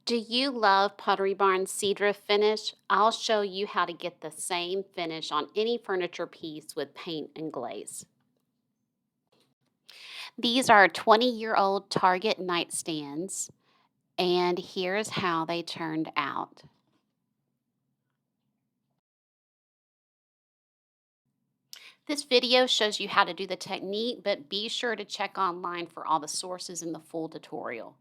Do you love Pottery Barn's Seadrift finish? I'll show you how to get the same finish on any furniture piece with paint and glaze. These are 20-year-old Target nightstands, and here's how they turned out. This video shows you how to do the technique, but be sure to check online for all the sources in the full tutorial.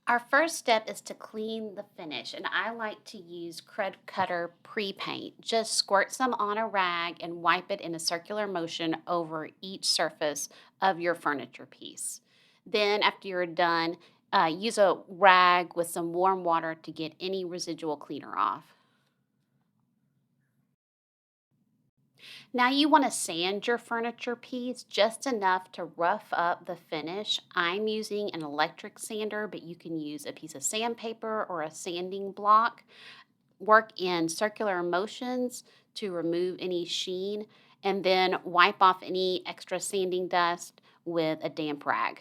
Our first step is to clean the finish, and I like to use Crud Cutter pre-paint. Just squirt some on a rag and wipe it in a circular motion over each surface of your furniture piece. Then, after you're done, use a rag with some warm water to get any residual cleaner off. Now you want to sand your furniture piece just enough to rough up the finish. I'm using an electric sander, but you can use a piece of sandpaper or a sanding block. Work in circular motions to remove any sheen, and then wipe off any extra sanding dust with a damp rag.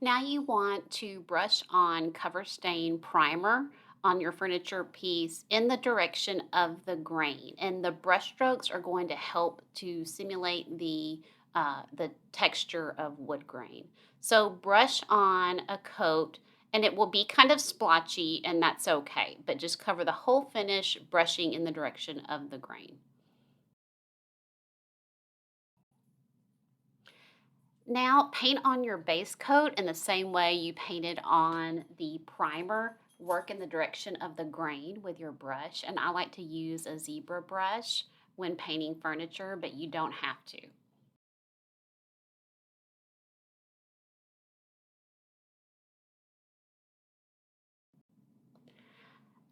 Now you want to brush on cover stain primer on your furniture piece in the direction of the grain. And the brush strokes are going to help to simulate the texture of wood grain. So brush on a coat and it will be kind of splotchy and that's okay. But just cover the whole finish brushing in the direction of the grain. Now paint on your base coat in the same way you painted on the primer. Work in the direction of the grain with your brush. And I like to use a zebra brush when painting furniture, but you don't have to.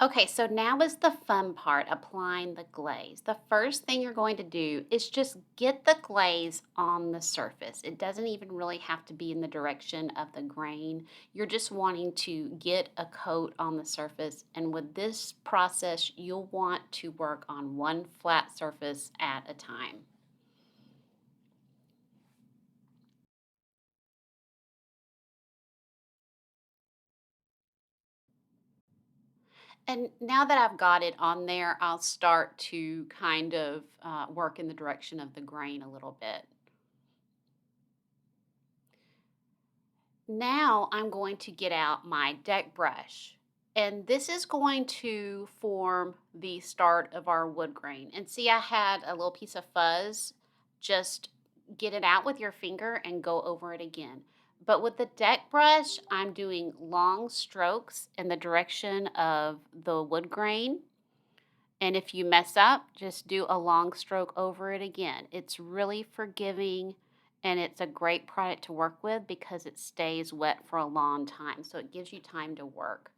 Okay, so now is the fun part, applying the glaze. The first thing you're going to do is just get the glaze on the surface. It doesn't even really have to be in the direction of the grain. You're just wanting to get a coat on the surface. And with this process, you'll want to work on one flat surface at a time. And now that I've got it on there, I'll start to kind of work in the direction of the grain a little bit. Now I'm going to get out my deck brush. And this is going to form the start of our wood grain. And see, I had a little piece of fuzz. Just get it out with your finger and go over it again. But with the deck brush, I'm doing long strokes in the direction of the wood grain. And if you mess up, just do a long stroke over it again. It's really forgiving and it's a great product to work with because it stays wet for a long time. So it gives you time to work.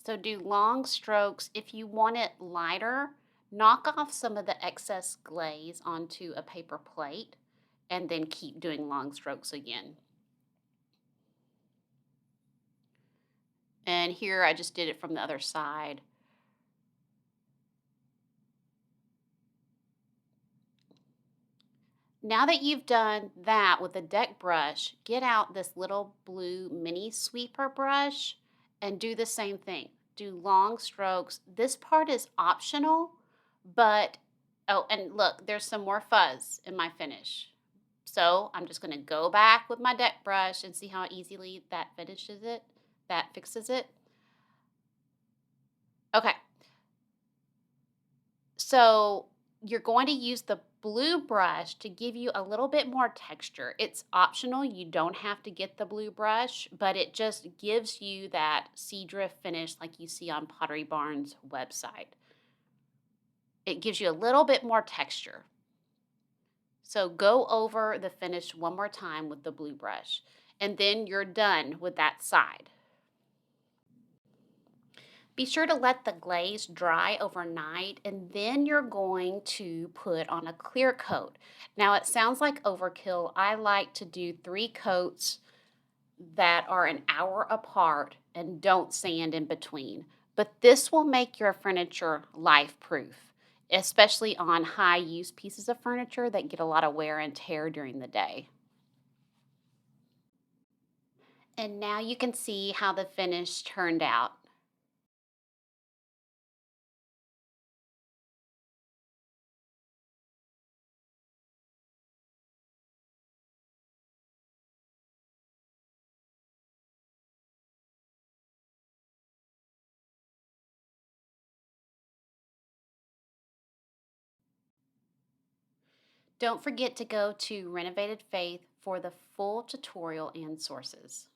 So do long strokes. If you want it lighter, knock off some of the excess glaze onto a paper plate and then keep doing long strokes again. And here I just did it from the other side. Now that you've done that with the deck brush, get out this little blue mini sweeper brush and do the same thing. Do long strokes. This part is optional, but oh, and look, there's some more fuzz in my finish. So I'm just going to go back with my deck brush and see how easily that finishes it, that fixes it. Okay, so you're going to use the blue brush to give you a little bit more texture. It's optional. You don't have to get the blue brush, but it just gives you that sea drift finish like you see on Pottery Barn's website. It gives you a little bit more texture. So go over the finish one more time with the blue brush, and then you're done with that side. Be sure to let the glaze dry overnight and then you're going to put on a clear coat. Now it sounds like overkill. I like to do 3 coats that are an hour apart and don't sand in between. But this will make your furniture life proof. especially on high use pieces of furniture that get a lot of wear and tear during the day. And now you can see how the finish turned out. Don't forget to go to Renovated Faith for the full tutorial and sources.